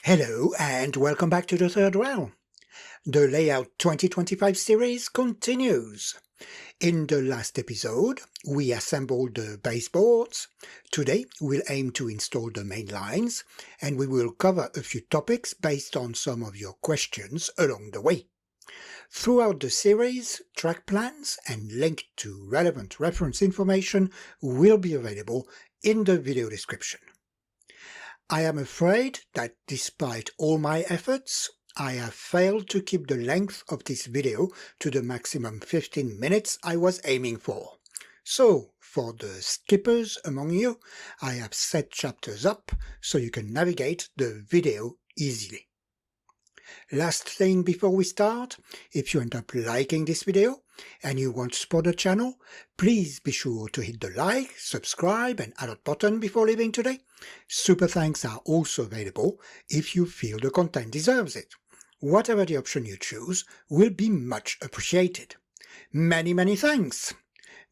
Hello and welcome back to the third round. The Layout 2025 series continues. In the last episode, we assembled the baseboards. Today, we'll aim to install the main lines, and we will cover a few topics based on some of your questions along the way. Throughout the series, track plans and link to relevant reference information will be available in the video description. I am afraid that despite all my efforts, I have failed to keep the length of this video to the maximum 15 minutes I was aiming for. So, for the skippers among you, I have set chapters up so you can navigate the video easily. Last thing before we start, if you end up liking this video and you want to support the channel, please be sure to hit the like, subscribe and alert button before leaving today. Super thanks are also available if you feel the content deserves it. Whatever the option you choose will be much appreciated. Many thanks!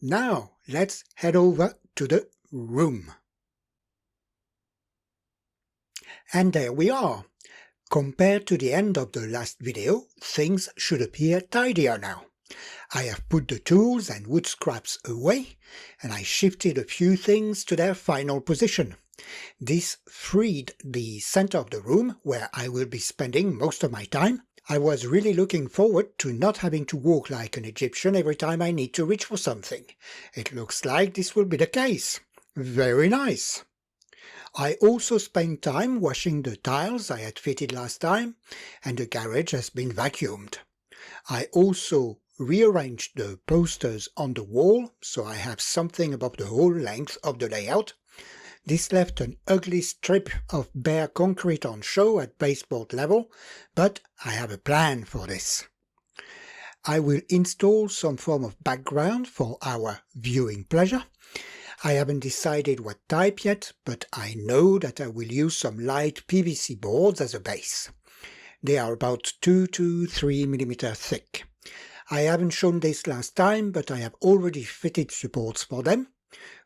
Now let's head over to the room. And there we are. Compared to the end of the last video, things should appear tidier now. I have put the tools and wood scraps away, and I shifted a few things to their final position. This freed the center of the room, where I will be spending most of my time. I was really looking forward to not having to walk like an Egyptian every time I need to reach for something. It looks like this will be the case. Very nice. I also spent time washing the tiles I had fitted last time, and the garage has been vacuumed. I also rearranged the posters on the wall, so I have something above the whole length of the layout. This left an ugly strip of bare concrete on show at baseboard level, but I have a plan for this. I will install some form of background for our viewing pleasure. I haven't decided what type yet, but I know that I will use some light PVC boards as a base. They are about 2 to 3 mm thick. I haven't shown this last time, but I have already fitted supports for them,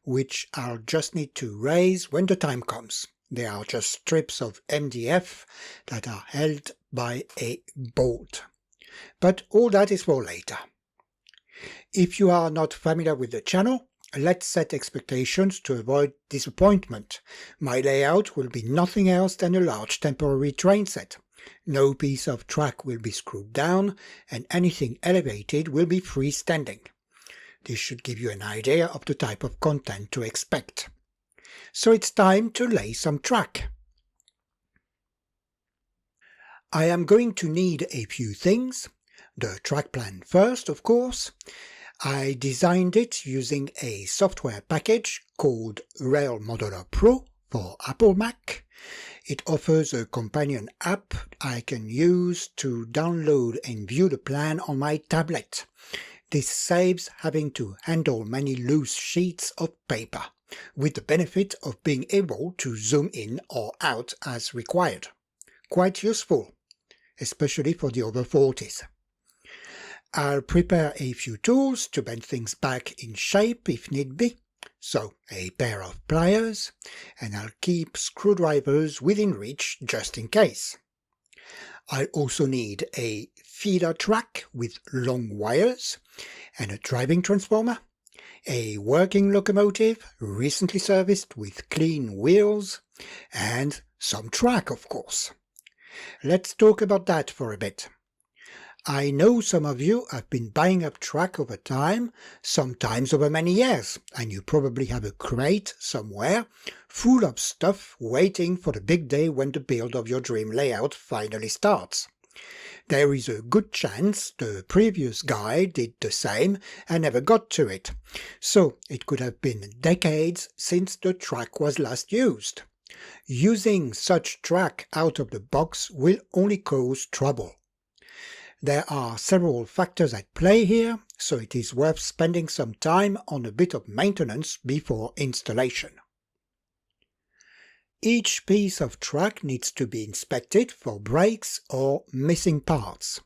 which I'll just need to raise when the time comes. They are just strips of MDF that are held by a bolt. But all that is for later. If you are not familiar with the channel, let's set expectations to avoid disappointment. My layout will be nothing else than a large temporary train set. No piece of track will be screwed down, and anything elevated will be freestanding. This should give you an idea of the type of content to expect. So it's time to lay some track. I am going to need a few things. The track plan first, of course. I designed it using a software package called Rail Modeler Pro for Apple Mac. It offers a companion app I can use to download and view the plan on my tablet. This saves having to handle many loose sheets of paper, with the benefit of being able to zoom in or out as required. Quite useful, especially for the over 40s. I'll prepare a few tools to bend things back in shape if need be, so a pair of pliers, and I'll keep screwdrivers within reach just in case. I'll also need a feeder track with long wires, and a driving transformer, a working locomotive recently serviced with clean wheels, and some track, of course. Let's talk about that for a bit. I know some of you have been buying up track over time, sometimes over many years, and you probably have a crate somewhere full of stuff waiting for the big day when the build of your dream layout finally starts. There is a good chance the previous guy did the same and never got to it, so it could have been decades since the track was last used. Using such track out of the box will only cause trouble. There are several factors at play here, so it is worth spending some time on a bit of maintenance before installation. Each piece of track needs to be inspected for breaks or missing parts.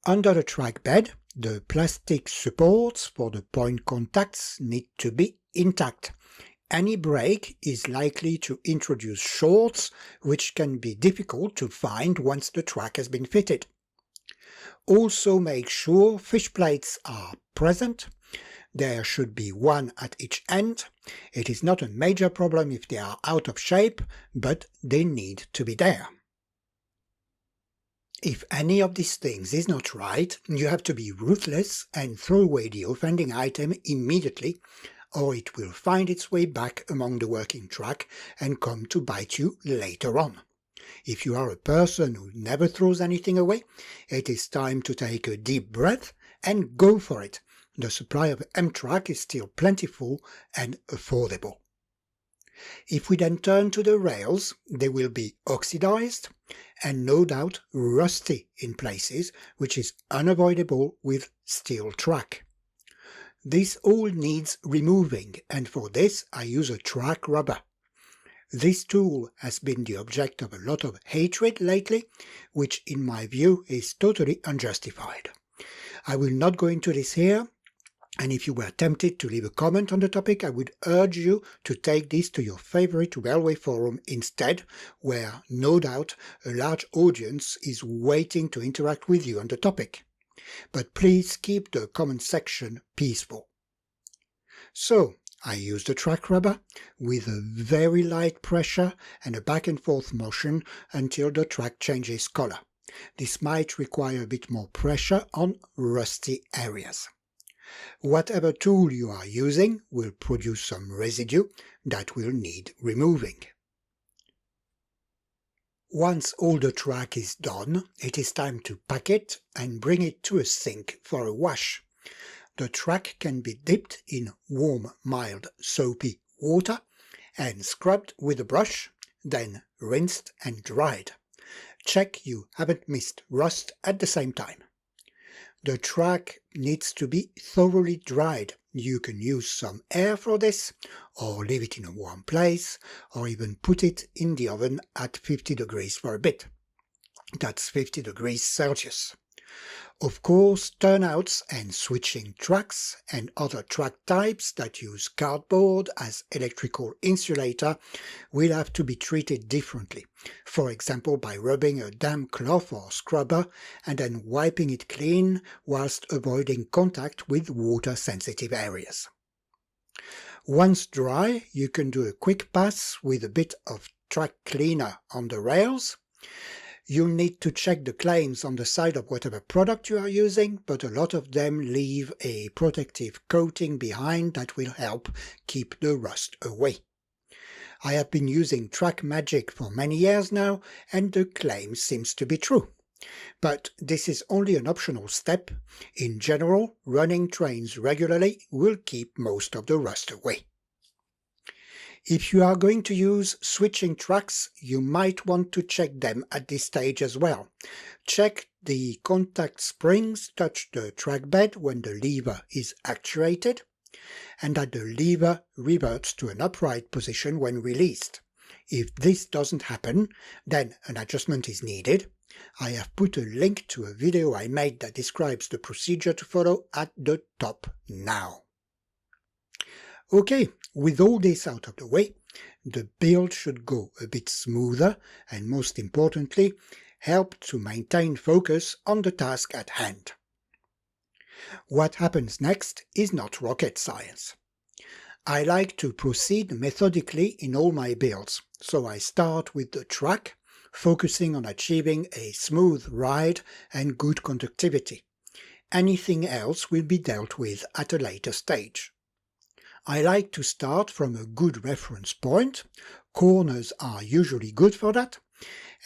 Under the track bed, the plastic supports for the point contacts need to be intact, Any break is likely to introduce shorts, which can be difficult to find once the track has been fitted. Also make sure fish plates are present. There should be one at each end. It is not a major problem if they are out of shape, but they need to be there. If any of these things is not right, you have to be ruthless and throw away the offending item immediately, or it will find its way back among the working track and come to bite you later on. If you are a person who never throws anything away, it is time to take a deep breath and go for it. The supply of M-Track is still plentiful and affordable. If we then turn to the rails, they will be oxidized and no doubt rusty in places, which is unavoidable with steel track. This all needs removing, and for this I use a track rubber. This tool has been the object of a lot of hatred lately, which in my view is totally unjustified. I will not go into this here, and if you were tempted to leave a comment on the topic, I would urge you to take this to your favorite railway forum instead, where no doubt a large audience is waiting to interact with you on the topic. But please keep the comment section peaceful. So, I use the track rubber with a very light pressure and a back and forth motion until the track changes color. This might require a bit more pressure on rusty areas. Whatever tool you are using will produce some residue that will need removing. Once all the track is done, it is time to pack it and bring it to a sink for a wash. The track can be dipped in warm, mild, soapy water and scrubbed with a brush, then rinsed and dried. Check you haven't missed rust at the same time. The track needs to be thoroughly dried. You can use some air for this, or leave it in a warm place, or even put it in the oven at 50 degrees for a bit. That's 50 degrees Celsius. Of course, turnouts and switching tracks and other track types that use cardboard as electrical insulator will have to be treated differently, for example by rubbing a damp cloth or scrubber and then wiping it clean whilst avoiding contact with water-sensitive areas. Once dry, you can do a quick pass with a bit of track cleaner on the rails. You'll need to check the claims on the side of whatever product you are using, but a lot of them leave a protective coating behind that will help keep the rust away. I have been using Track Magic for many years now, and the claim seems to be true. But this is only an optional step. In general, running trains regularly will keep most of the rust away. If you are going to use switching tracks, you might want to check them at this stage as well. Check the contact springs touch the track bed when the lever is actuated, and that the lever reverts to an upright position when released. If this doesn't happen, then an adjustment is needed. I have put a link to a video I made that describes the procedure to follow at the top now. Okay, with all this out of the way, the build should go a bit smoother and, most importantly, help to maintain focus on the task at hand. What happens next is not rocket science. I like to proceed methodically in all my builds, so I start with the track, focusing on achieving a smooth ride and good conductivity. Anything else will be dealt with at a later stage. I like to start from a good reference point. Corners are usually good for that,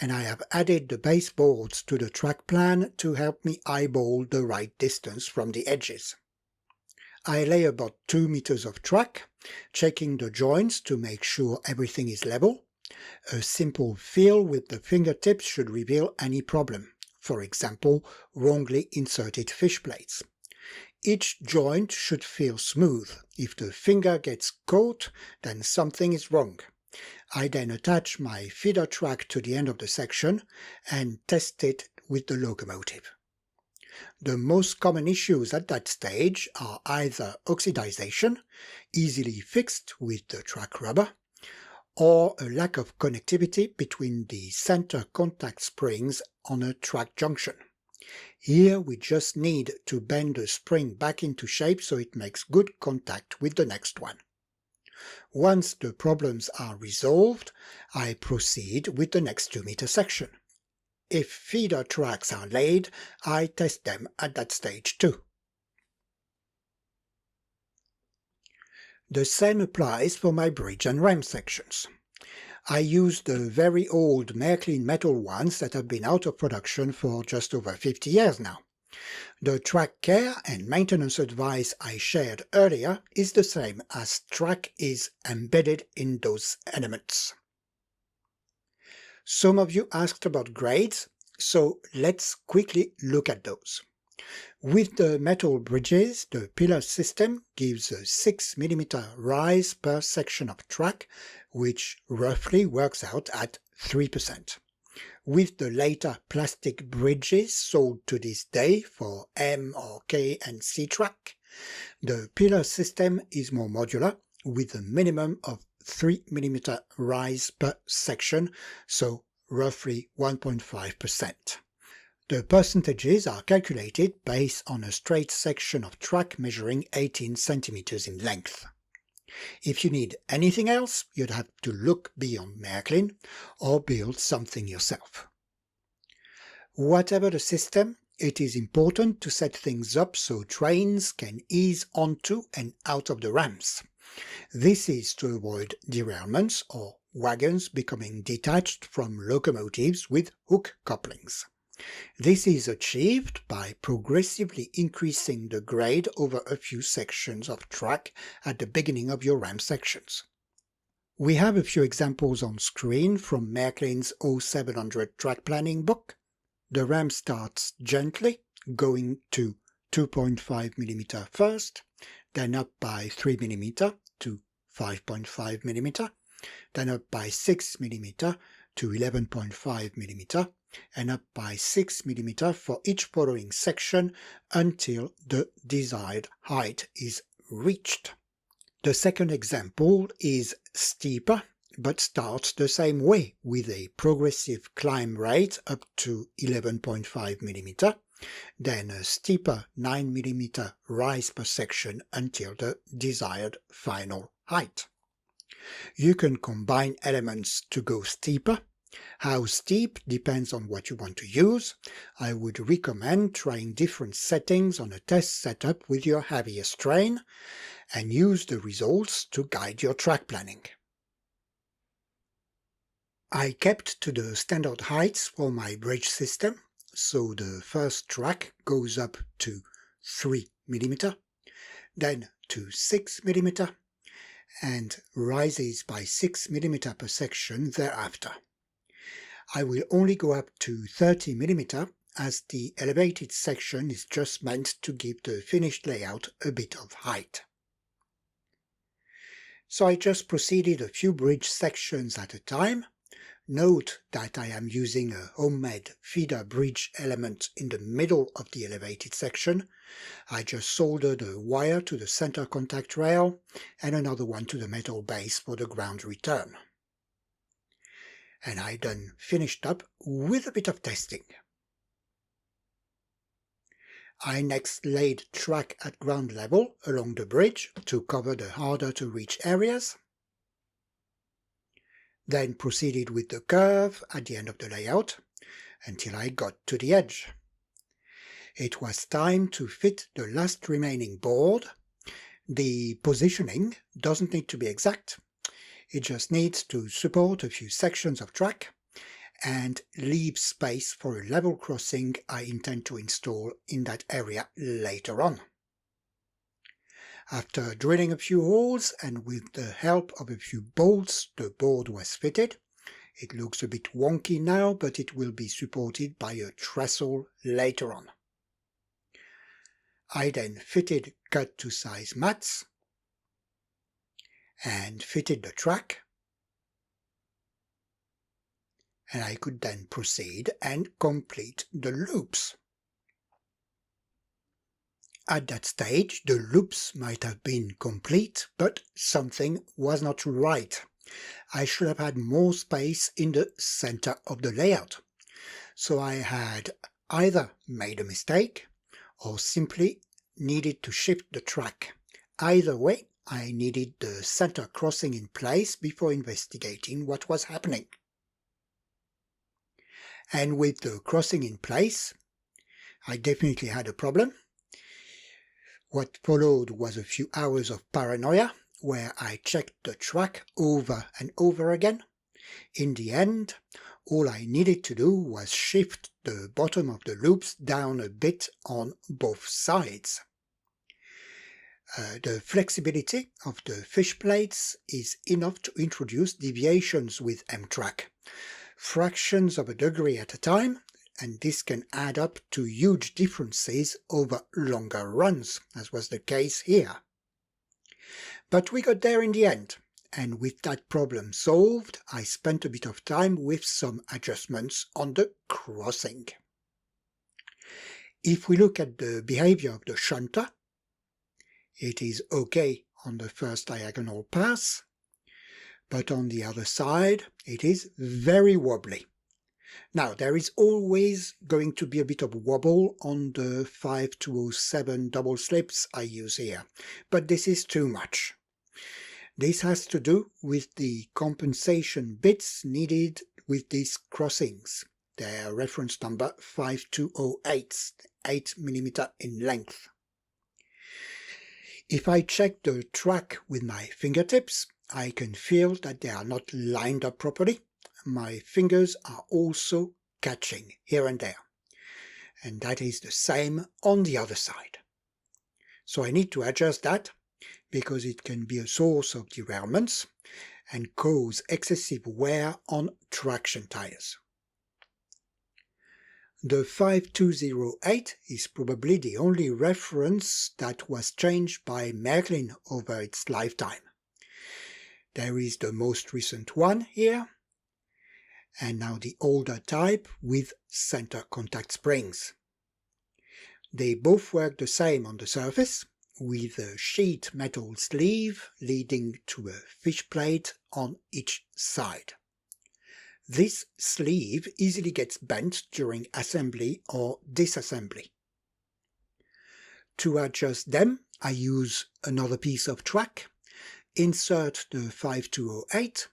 and I have added the baseboards to the track plan to help me eyeball the right distance from the edges. I lay about 2 meters of track, checking the joints to make sure everything is level. A simple feel with the fingertips should reveal any problem, for example, wrongly inserted fish plates. Each joint should feel smooth. If the finger gets caught, then something is wrong. I then attach my feeder track to the end of the section and test it with the locomotive. The most common issues at that stage are either oxidization, easily fixed with the track rubber, or a lack of connectivity between the center contact springs on a track junction. Here we just need to bend the spring back into shape so it makes good contact with the next one. Once the problems are resolved, I proceed with the next 2-meter section. If feeder tracks are laid, I test them at that stage too. The same applies for my bridge and ram sections. I use the very old Märklin metal ones that have been out of production for just over 50 years now. The track care and maintenance advice I shared earlier is the same as track is embedded in those elements. Some of you asked about grades, so let's quickly look at those. With the metal bridges, the pillar system gives a 6 mm rise per section of track, which roughly works out at 3%. With the later plastic bridges sold to this day for M or K and C track, the pillar system is more modular, with a minimum of 3 mm rise per section, so roughly 1.5%. The percentages are calculated based on a straight section of track measuring 18 centimeters in length. If you need anything else, you'd have to look beyond Märklin or build something yourself. Whatever the system, it is important to set things up so trains can ease onto and out of the rams. This is to avoid derailments or wagons becoming detached from locomotives with hook couplings. This is achieved by progressively increasing the grade over a few sections of track at the beginning of your ram sections. We have a few examples on screen from Märklin's 0700 track planning book. The ram starts gently, going to 2.5 mm first, then up by 3 mm to 5.5 mm, then up by 6 mm to 11.5 mm, and up by 6 mm for each following section until the desired height is reached. The second example is steeper, but starts the same way with a progressive climb rate up to 11.5 mm, then a steeper 9 mm rise per section until the desired final height. You can combine elements to go steeper. How steep depends on what you want to use. I would recommend trying different settings on a test setup with your heaviest train and use the results to guide your track planning. I kept to the standard heights for my bridge system, so the first track goes up to 3 mm, then to 6 mm, and rises by 6 mm per section thereafter. I will only go up to 30 mm as the elevated section is just meant to give the finished layout a bit of height. So I just proceeded a few bridge sections at a time. Note that I am using a homemade feeder bridge element in the middle of the elevated section. I just soldered a wire to the center contact rail and another one to the metal base for the ground return. And I then finished up with a bit of testing. I next laid track at ground level along the bridge to cover the harder to reach areas, then proceeded with the curve at the end of the layout until I got to the edge. It was time to fit the last remaining board. The positioning doesn't need to be exact. It just needs to support a few sections of track and leave space for a level crossing I intend to install in that area later on. After drilling a few holes and with the help of a few bolts, the board was fitted. It looks a bit wonky now, but it will be supported by a trestle later on. I then fitted cut-to-size mats and fitted the track, and I could then proceed and complete the loops. At that stage, the loops might have been complete, but something was not right. I should have had more space in the center of the layout. So I had either made a mistake or simply needed to shift the track. Either way, I needed the center crossing in place before investigating what was happening. And with the crossing in place, I definitely had a problem. What followed was a few hours of paranoia, where I checked the track over and over again. In the end, all I needed to do was shift the bottom of the loops down a bit on both sides. The flexibility of the fish plates is enough to introduce deviations with M-Track, fractions of a degree at a time, and this can add up to huge differences over longer runs, as was the case here. But we got there in the end, and with that problem solved, I spent a bit of time with some adjustments on the crossing. If we look at the behavior of the shunter, it is okay on the first diagonal pass, but on the other side it is very wobbly. Now, there is always going to be a bit of wobble on the 5207 double slips I use here, but this is too much. This has to do with the compensation bits needed with these crossings. Their reference number 5208, 8 mm in length. If I check the track with my fingertips, I can feel that they are not lined up properly. My fingers are also catching here and there. And that is the same on the other side. So I need to adjust that, because it can be a source of derailments and cause excessive wear on traction tires. The 5208 is probably the only reference that was changed by Märklin over its lifetime. There is the most recent one here, and now the older type with center contact springs. They both work the same on the surface, with a sheet metal sleeve leading to a fish plate on each side. This sleeve easily gets bent during assembly or disassembly. To adjust them, I use another piece of track, insert the 5208,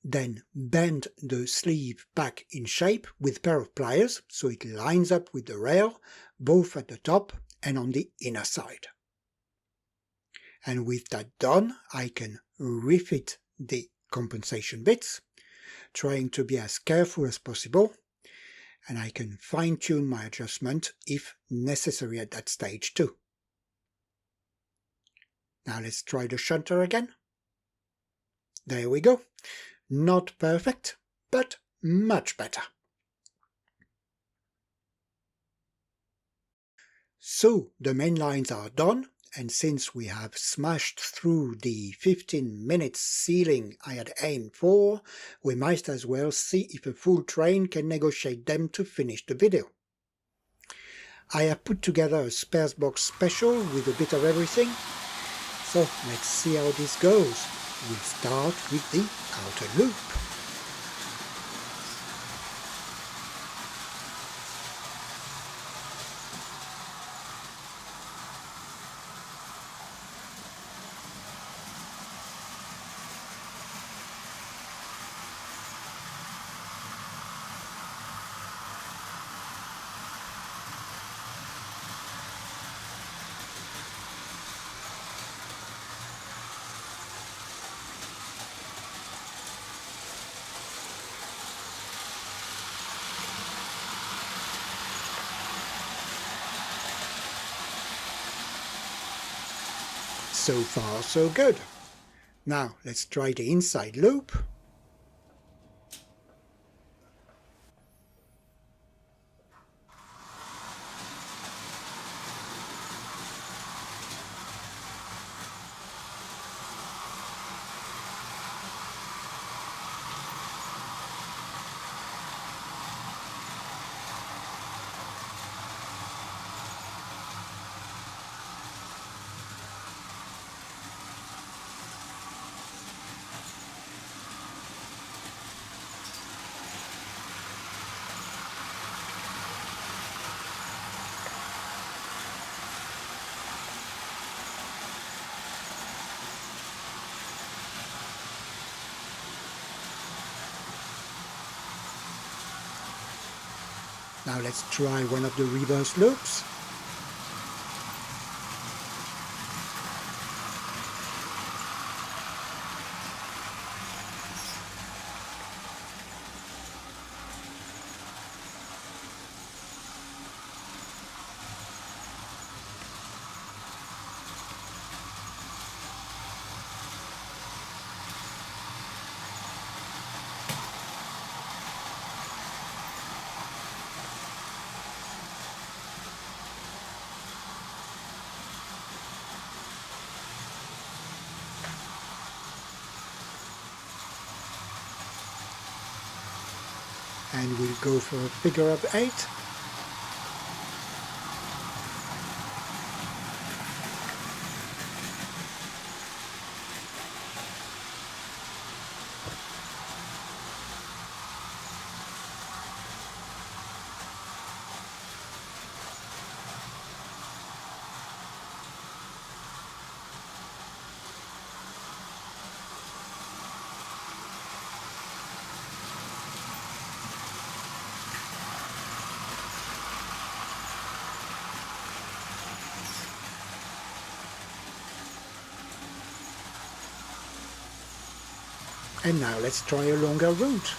then bend the sleeve back in shape with a pair of pliers so it lines up with the rail, both at the top and on the inner side. And with that done, I can refit the compensation bits, trying to be as careful as possible, and I can fine-tune my adjustment if necessary at that stage too. Now let's try the shunter again. There we go. Not perfect, but much better. So the main lines are done, and since we have smashed through the 15 minutes ceiling I had aimed for, we might as well see if a full train can negotiate them to finish the video. I have put together a spares box special with a bit of everything, so let's see how this goes. We'll start with the outer loop. So far, so good. Now let's try the inside loop. Now let's try one of the reverse loops. And we'll go for a figure of 8. And now let's try a longer route.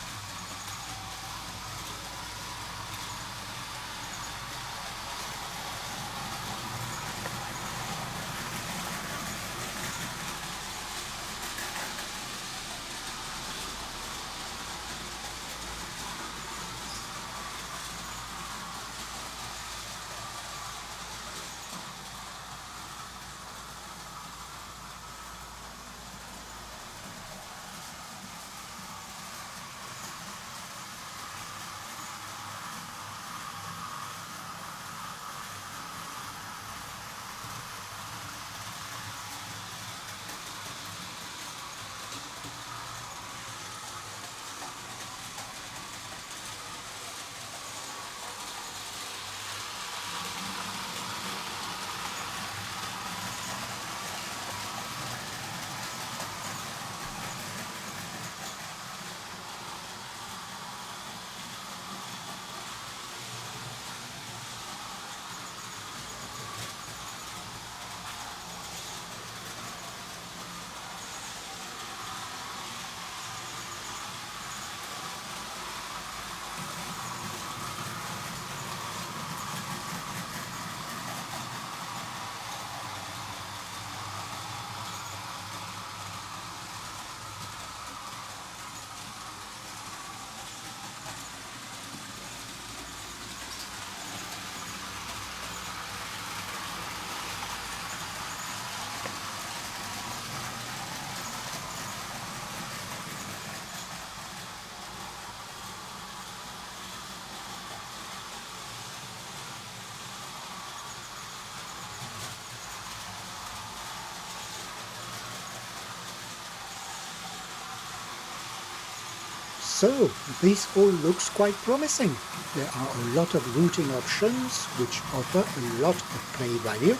So, this all looks quite promising. There are a lot of routing options which offer a lot of play value,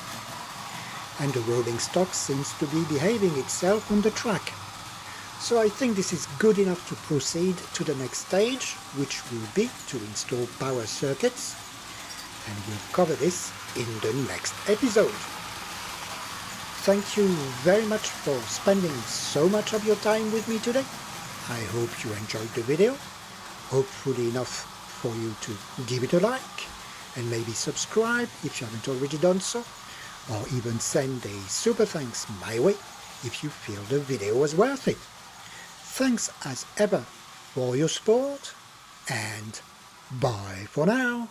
and the rolling stock seems to be behaving itself on the track. So I think this is good enough to proceed to the next stage, which will be to install power circuits, and we'll cover this in the next episode. Thank you very much for spending so much of your time with me today. I hope you enjoyed the video, hopefully enough for you to give it a like and maybe subscribe if you haven't already done so, or even send a super thanks my way if you feel the video was worth it. Thanks as ever for your support, and bye for now.